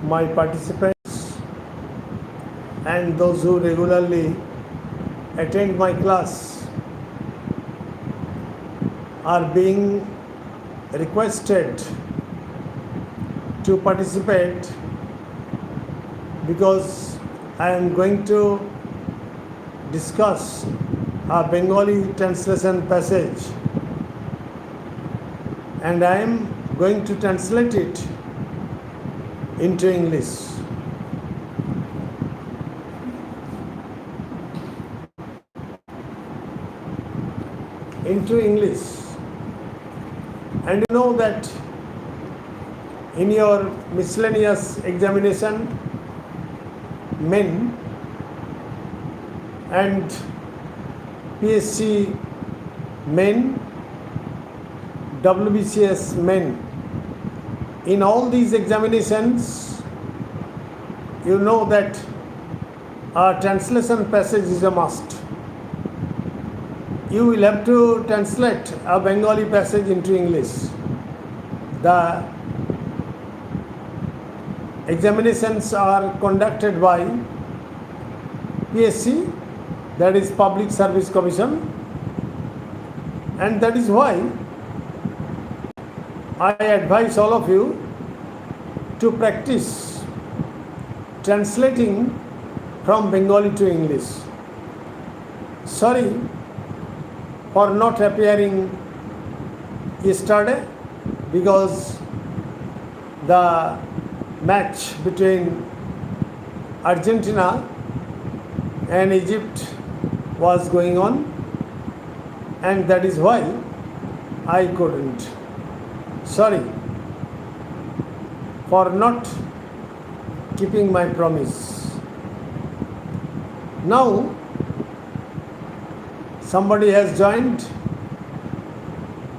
my participants and those who regularly attend my class are being requested to participate because I am going to discuss a Bengali translation passage and I am going to translate it into English. And you know that in your miscellaneous examination, men and PSC men, WBCS men, in all these examinations, you know that a translation passage is a must. You will have to translate a Bengali passage into English. The examinations are conducted by PSC, that is Public Service Commission, and that is why I advise all of you to practice translating from Bengali to English. Sorry for not appearing yesterday because the match between Argentina and Egypt was going on, and that is why I couldn't. Sorry for not keeping my promise. Now somebody has joined,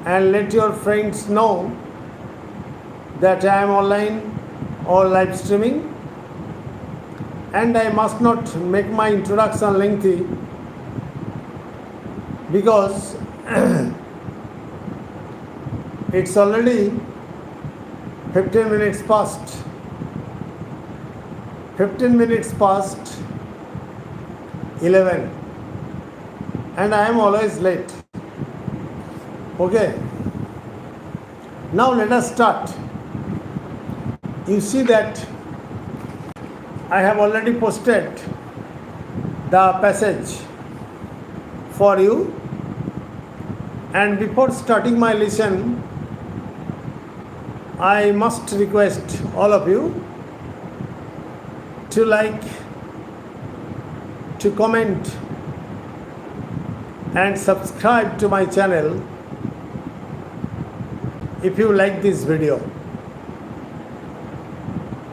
and let your friends know that I am online or live streaming, and I must not make my introduction lengthy because it's already 15 minutes past 11, and I am always late. Okay, now let us start. You see that I have already posted the passage for you, and before starting my lesson, I must request all of you to like, to comment and subscribe to my channel if you like this video.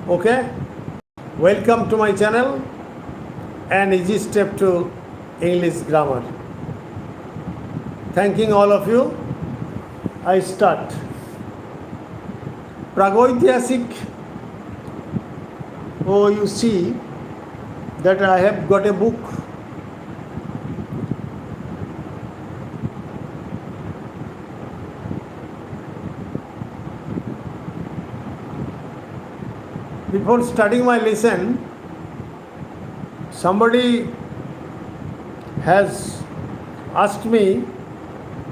Okay, welcome to my channel, an easy step to English grammar. Thanking all of you, I start. Pragoityasik. Oh, you see that I have got a book. Before starting my lesson, somebody has asked me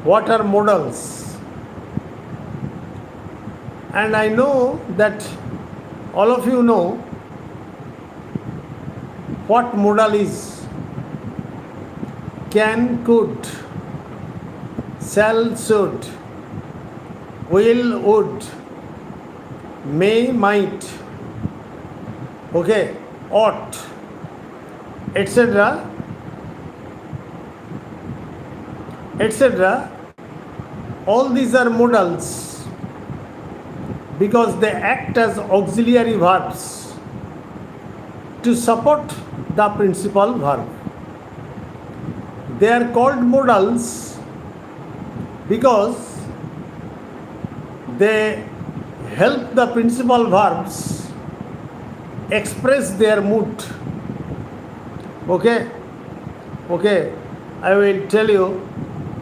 what are modals, and I know that all of you know what modal is. Can, could, shall, should, will, would, may, might, okay, ought, etc., etc. All these are modals because they act as auxiliary verbs to support the principal verb. They are called modals because they help the principal verbs express their mood. Okay, I will tell you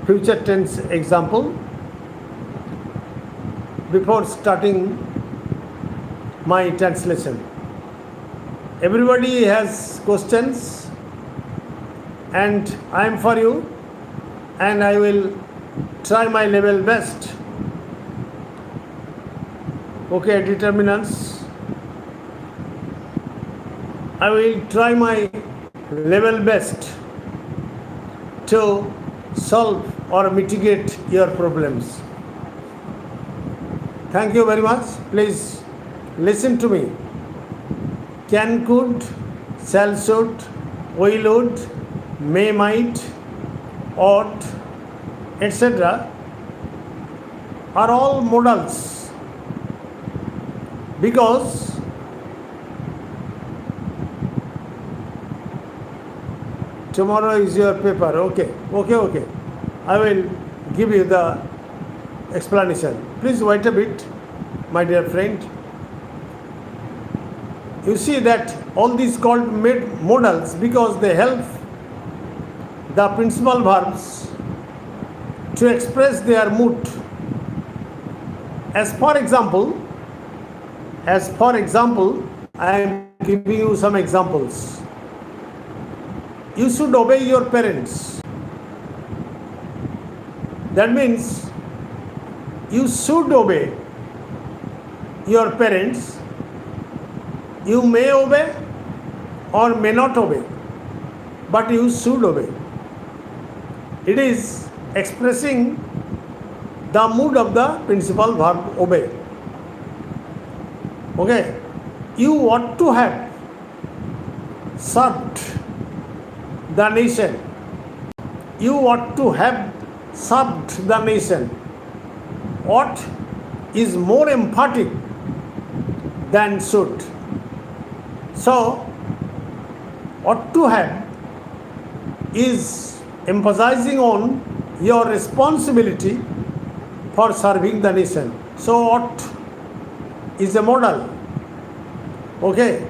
future tense example before starting my translation. Everybody has questions, and I am for you, and I will try my level best. Okay, determinants. I will try my level best to solve or mitigate your problems. Thank you very much. Please listen to me. Can, could, shall, should, will, would, may, might, ought, etc. are all modals, because tomorrow is your paper. Okay. I will give you the explanation. Please wait a bit, my dear friend. You see that all these called modals because they help the principal verbs to express their mood. As for example, I am giving you some examples. You should obey your parents. That means you should obey your parents. You may obey or may not obey, but you should obey. It is expressing the mood of the principal verb obey. Okay, you ought to have served the nation. You ought to have served the nation. Ought is more emphatic than should. So, ought to have is emphasizing on your responsibility for serving the nation. So, ought is a modal. Okay.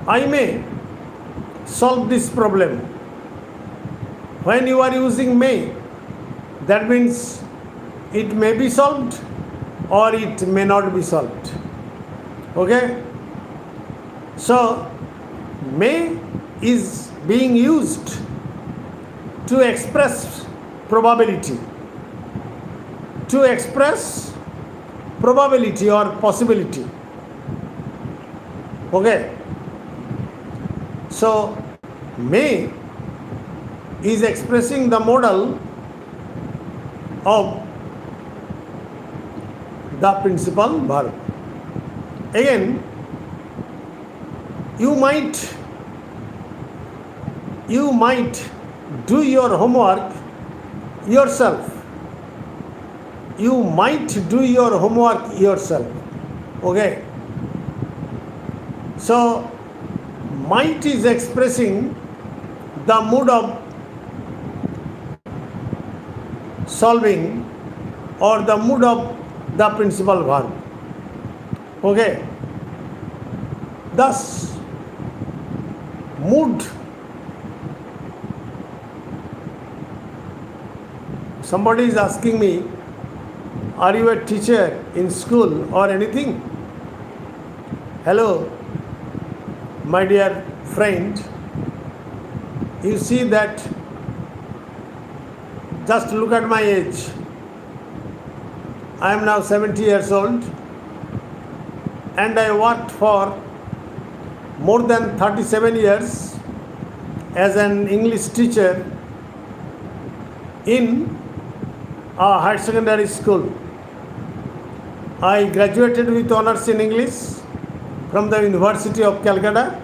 I may solve this problem. When you are using may, that means it may be solved or it may not be solved. Okay? So, may is being used to express probability. To express probability or possibility. Okay? So, may is expressing the modal of the principal verb. Again, you might do your homework yourself. You might do your homework yourself. Okay. So, might is expressing the mood of solving or the mood of the principal verb. Okay. Thus, mood. Somebody is asking me, are you a teacher in school or anything? Hello, my dear friend. You see that, just look at my age. I am now 70 years old and I worked for more than 37 years as an English teacher in a higher secondary school. I graduated with honors in English from the University of Calcutta.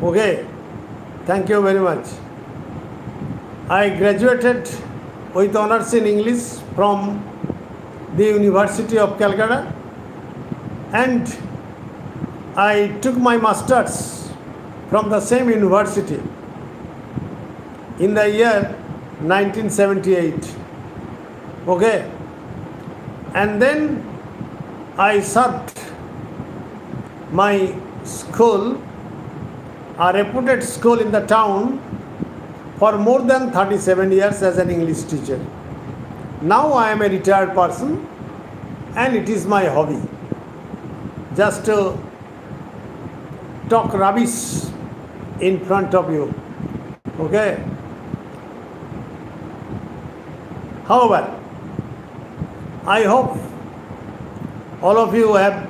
Okay, thank you very much. I graduated with honors in English from the University of Calcutta and I took my masters from the same university in the year 1978. Okay, and then I served my school, a reputed school in the town, for more than 37 years as an English teacher. Now I am a retired person and it is my hobby just to talk rubbish in front of you. Okay? However, I hope all of you have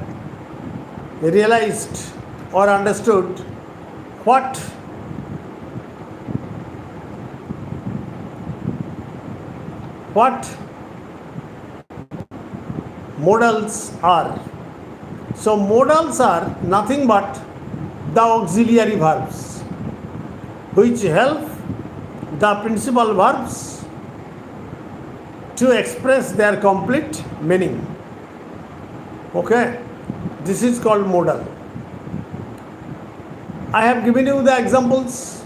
realized or understood what modals are. So modals are nothing but the auxiliary verbs which help the principal verbs to express their complete meaning. Okay? This is called modal. I have given you the examples: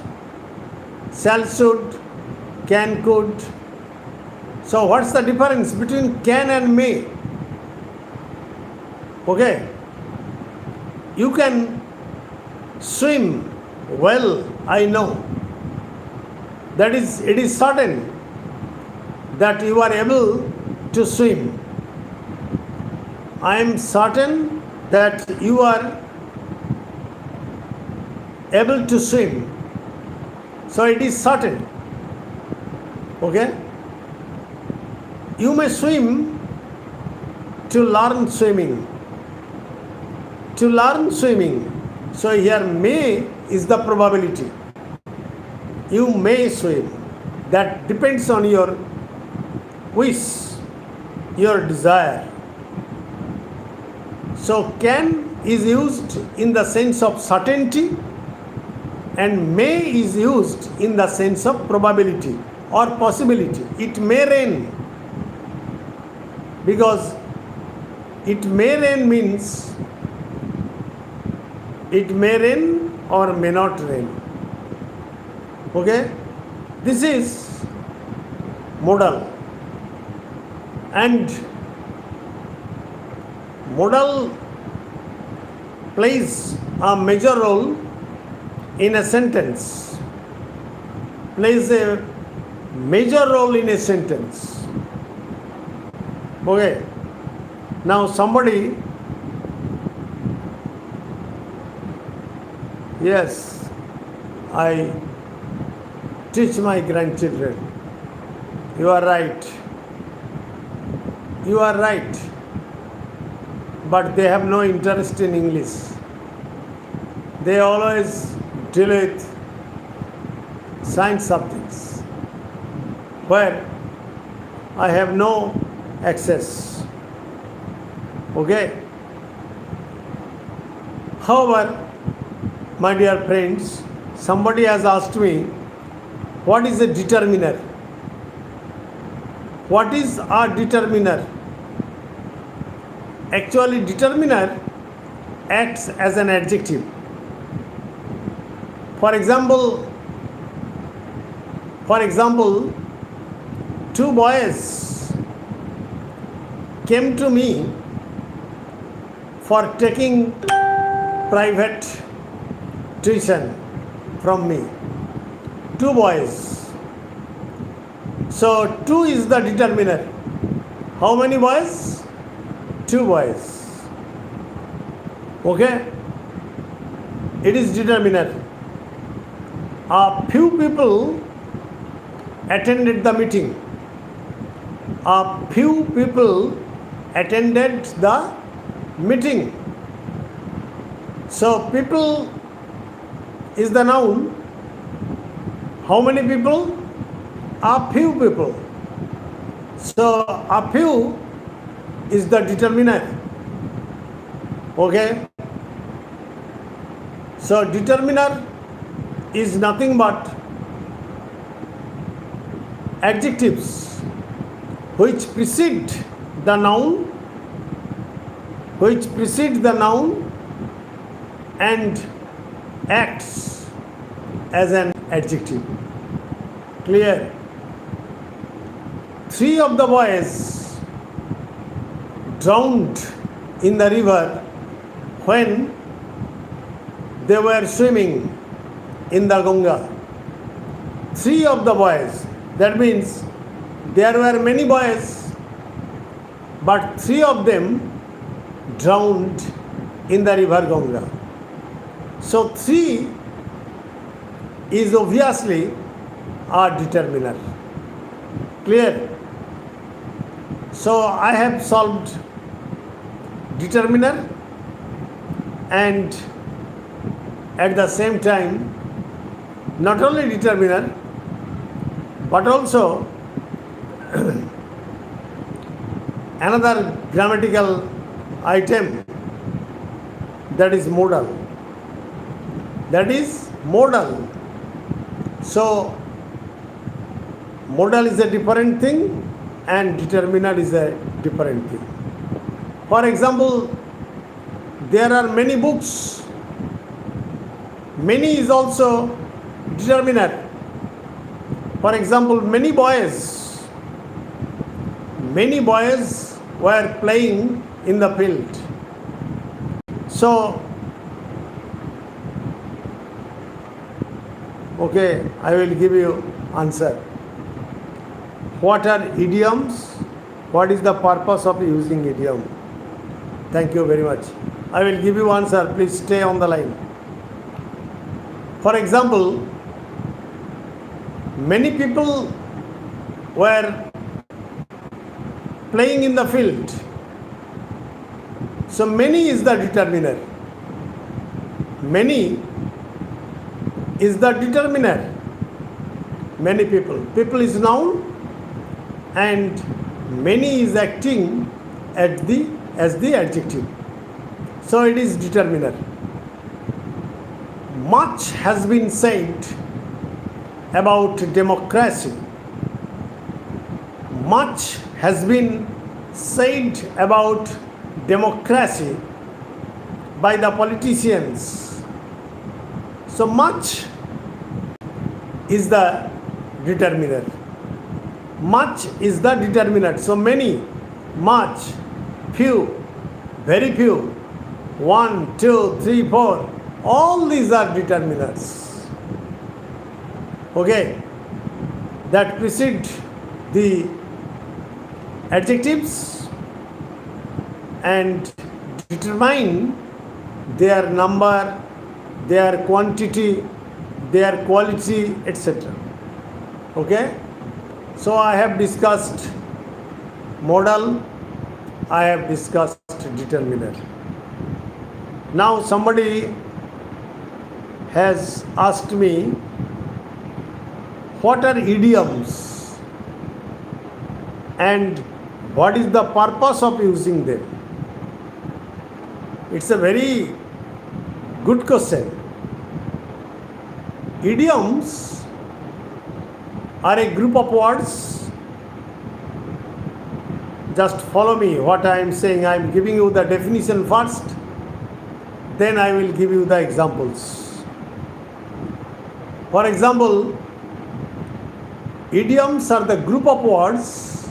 shall, should, can, could. So what's the difference between can and may? Okay? You can swim well, I know. That is, it is certain that you are able to swim. I am certain that you are able to swim. So it is certain. Okay? You may swim to learn swimming. To learn swimming. So here may is the probability. You may swim. That depends on your wish, your desire. So can is used in the sense of certainty and may is used in the sense of probability or possibility. It may rain, because it may rain means it may rain or may not rain. Okay? This is modal. And modal plays a major role in a sentence. Plays a major role in a sentence. Okay. Now somebody, yes, I teach my grandchildren. You are right. You are right. But they have no interest in English. They always deal with science subjects where I have no access. Okay? However, my dear friends, somebody has asked me, what is a determiner? What is a determiner? Actually, determiner acts as an adjective. For example, two boys came to me for taking private tuition from me. Two boys. So 2 is the determiner. How many boys? 2 boys. Okay? It is determiner. A few people attended the meeting. A few people attended the meeting. So people is the noun. How many people? A few people. So a few is the determiner. Okay? So determiner is nothing but adjectives which precede the noun, and acts as an adjective. Clear? 3 of the boys drowned in the river when they were swimming in the Ganga. 3 of the boys. That means there were many boys, but 3 of them drowned in the river Ganga. So 3 is obviously a determiner. Clear? So I have solved determiner, and at the same time not only determiner but also another grammatical item, that is modal. That is modal. So modal is a different thing and determiner is a different thing. For example, there are many books. Many is also determiner. For example, many boys were playing in the field. So, okay, I will give you answer. What are idioms? What is the purpose of using idiom? Thank you very much. I will give you answer. Please stay on the line. For example, many people were playing in the field. So many is the determiner. Many is the determiner. Many people. People is noun and many is acting as the adjective. So it is determiner. Much has been said about democracy. Much has been said about democracy by the politicians. So much is the determiner. Much is the determinant. So many, much, few, very few, 1, 2, 3, 4. All these are determinants. Okay, that precede the adjectives and determine their number, their quantity, their quality, etc. Okay, so I have discussed modal, I have discussed determiner. Now somebody has asked me, what are idioms and what is the purpose of using them? It's a very good question. Idioms are a group of words. Just follow me what I am saying. I am giving you the definition first, then I will give you the examples. For example, idioms are the group of words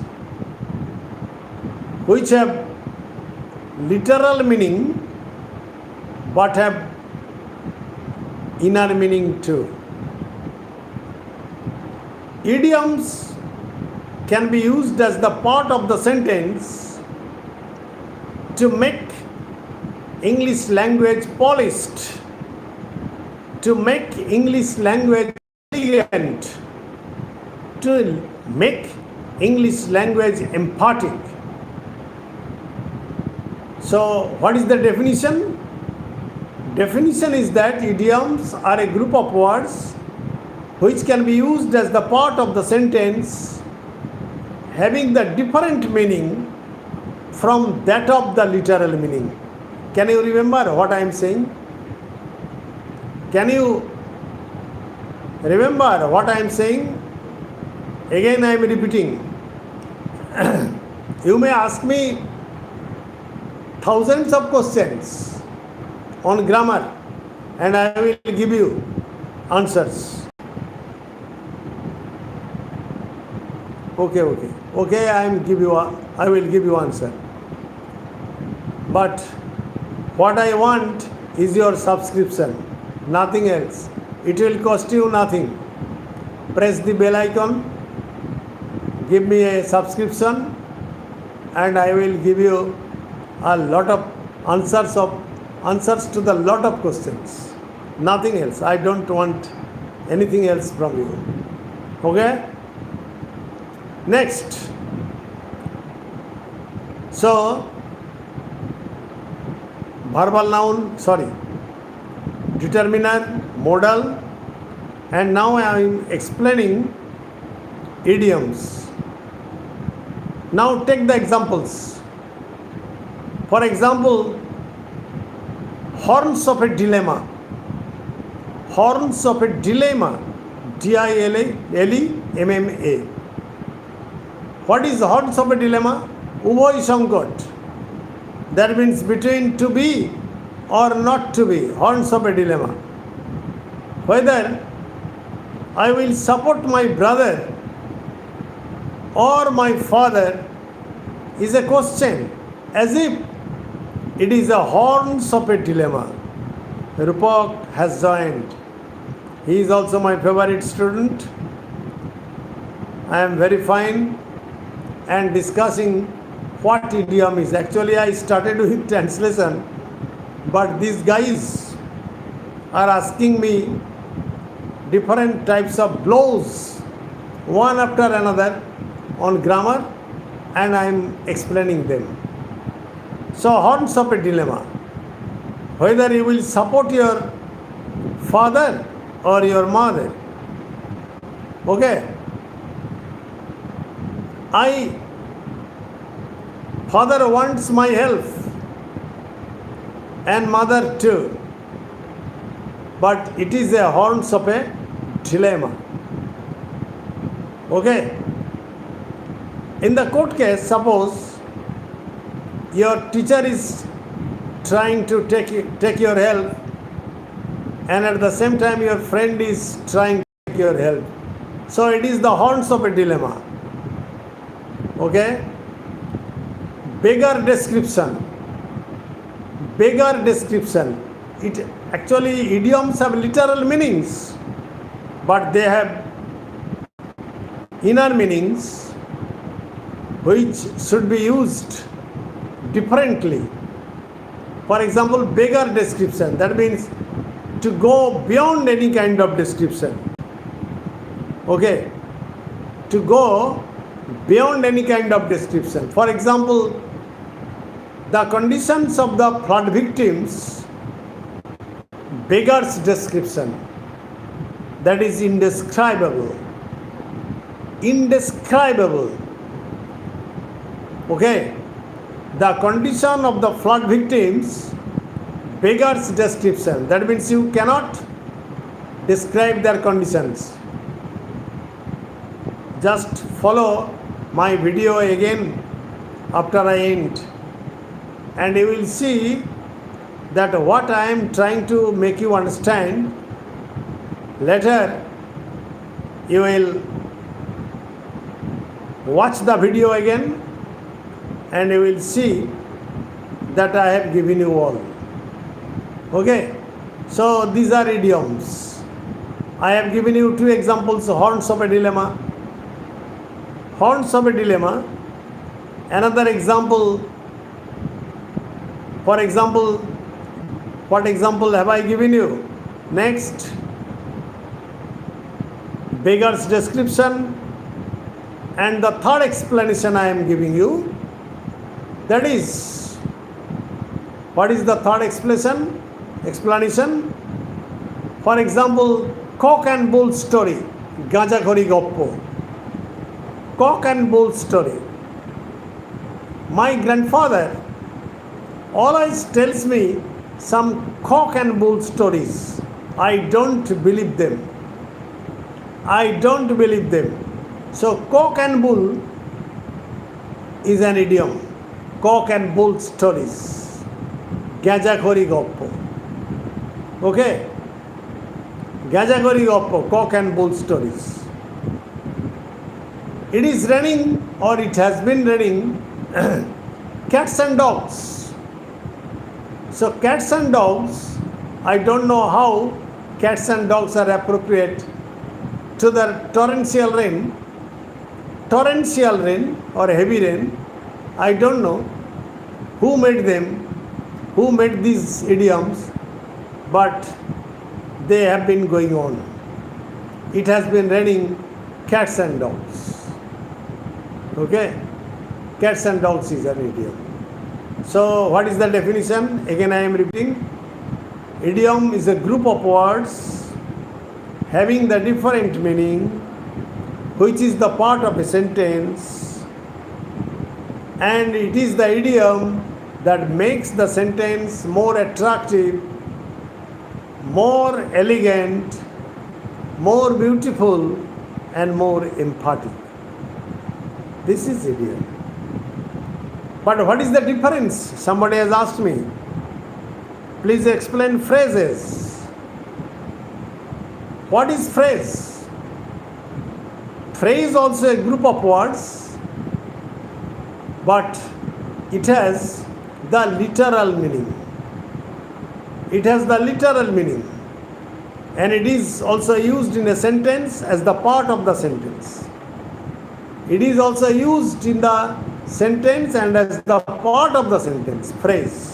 which have literal meaning but have inner meaning too. Idioms can be used as the part of the sentence to make English language polished, to make English language elegant, to make English language emphatic. So, what is the definition? Definition is that idioms are a group of words which can be used as the part of the sentence having the different meaning from that of the literal meaning. Can you remember what I am saying? Can you remember what I am saying? Again I am repeating. You may ask me thousands of questions on grammar and I will give you answers. Okay, I will give you answer. But what I want is your subscription, nothing else. It will cost you nothing. Press the bell icon, give me a subscription and I will give you a lot of answers to the lot of questions. Nothing else. I don't want anything else from you. Okay? Next. So, verbal noun, determiner, modal, and now I am explaining idioms. Now take the examples. For example, horns of a dilemma. Horns of a dilemma. D-I-L-E-M-M-A. What is horns of a dilemma? Ubhoy Sankat. That means between to be or not to be. Horns of a dilemma. Whether I will support my brother or my father is a question, as if it is a horns of a dilemma. Rupak has joined. He is also my favorite student. I am very fine and discussing what idiom is. Actually, I started with translation, but these guys are asking me different types of blows, one after another, on grammar, and I am explaining them. So, horns of a dilemma. Whether you will support your father or your mother. Okay? Father wants my help and mother too. But it is a horns of a dilemma. Okay? In the court case, suppose your teacher is trying to take your help, and at the same time your friend is trying to take your help. So it is the horns of a dilemma. Okay? Beggar description. It actually, idioms have literal meanings, but they have inner meanings which should be used differently. For example, beggar description, that means to go beyond any kind of description. Okay? To go beyond any kind of description. For example, the conditions of the flood victims beggars description. That is indescribable. Okay? The condition of the flood victims beggars description. That means you cannot describe their conditions. Just follow my video again after I end, and you will see that what I am trying to make you understand. Later you will watch the video again and you will see that I have given you all. Okay? So these are idioms. I have given you two examples, horns of a dilemma. Horns of a dilemma. Another example, what example have I given you? Next, beggar's description. And the third explanation I am giving you, that is, what is the third explanation? For example, cock and bull story, gajakhori goppo. Cock and bull story. My grandfather always tells me some cock and bull stories. I don't believe them. So cock and bull is an idiom. Cock and bull stories. Gajakhori goppo. Okay? Gajakhori goppo, cock and bull stories. It is raining, or it has been raining, cats and dogs. So cats and dogs, I don't know how cats and dogs are appropriate to the torrential rain. torrential rain or heavy rain. I don't know who made them, who made these idioms, but they have been going on. It has been raining cats and dogs. Okay? Cats and dogs is an idiom. So, what is the definition? Again, I am repeating. Idiom is a group of words having the different meaning, which is the part of a sentence, and it is the idiom that makes the sentence more attractive, more elegant, more beautiful, and more emphatic. This is idiom. But what is the difference? Somebody has asked me. Please explain phrases. What is phrase? Phrase also a group of words, but it has the literal meaning. It has the literal meaning, and it is also used in a sentence as the part of the sentence. It is also used in the sentence and as the part of the sentence, phrase.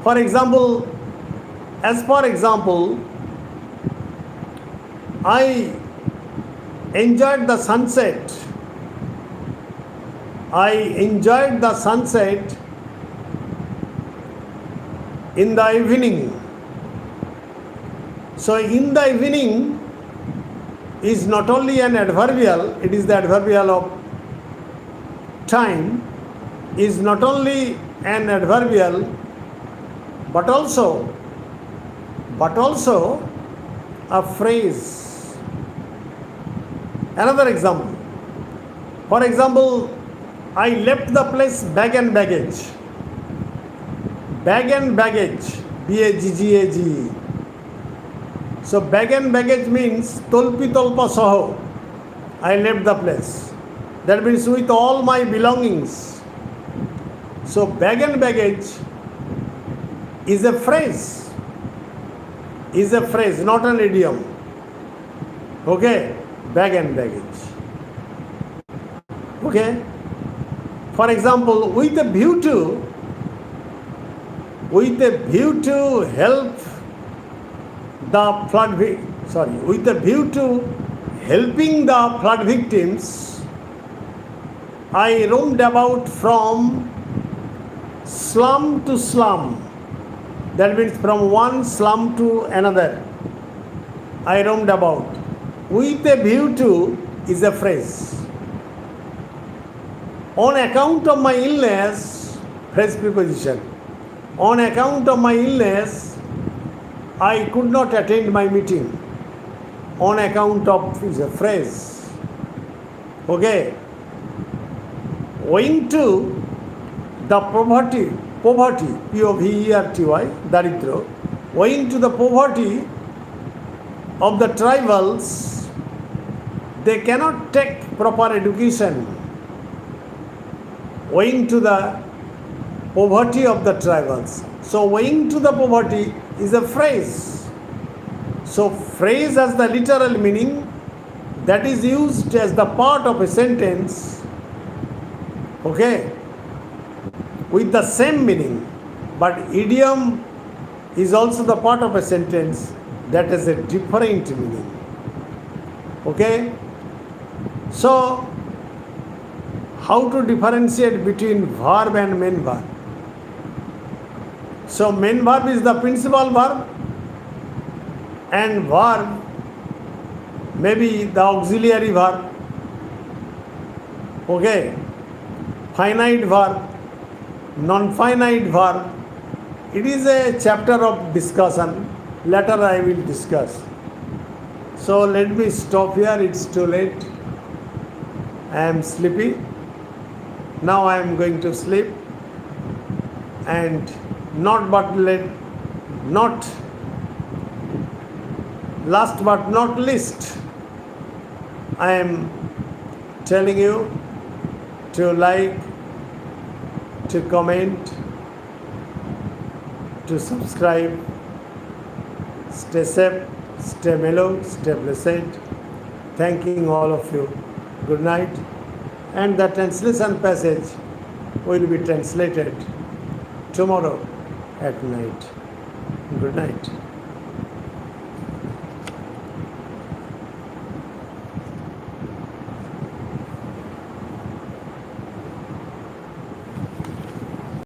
For example, I enjoyed the sunset. I enjoyed the sunset in the evening. So, in the evening is not only an adverbial, it is the adverbial of time, is not only an adverbial, but also a phrase. Another example. For example, I left the place bag and baggage. Bag and baggage, B-A-G-G-A-G-E. So bag and baggage means tolpi tolpa saho. I left the place. That means with all my belongings. So bag and baggage is a phrase. Is a phrase, not an idiom. Okay? Bag and baggage. Okay? For example, with a view to help the flood with a view to helping the flood victims, I roamed about from slum to slum. That means from one slum to another. I roamed about. With a view to is a phrase. On account of my illness, phrase preposition. On account of my illness, I could not attend my meeting. On account of is a phrase. Okay. Owing to the poverty, P-O-V-E-R-T-Y, daridra, owing to the poverty of the tribals, they cannot take proper education. Owing to the poverty of the tribals. So owing to the poverty is a phrase. So phrase has the literal meaning that is used as the part of a sentence, okay, with the same meaning. But idiom is also the part of a sentence that has a different meaning. Okay? So, how to differentiate between verb and main verb? So, main verb is the principal verb, and verb may be the auxiliary verb. Okay? Finite verb, non-finite verb. It is a chapter of discussion. Later I will discuss. So let me stop here. It's too late. I am sleepy. Now I am going to sleep. And last but not least, I am telling you to like, to comment, to subscribe. Stay safe, stay mellow, stay blessed. Thanking all of you. Good night. And the translation passage will be translated tomorrow at night. Good night.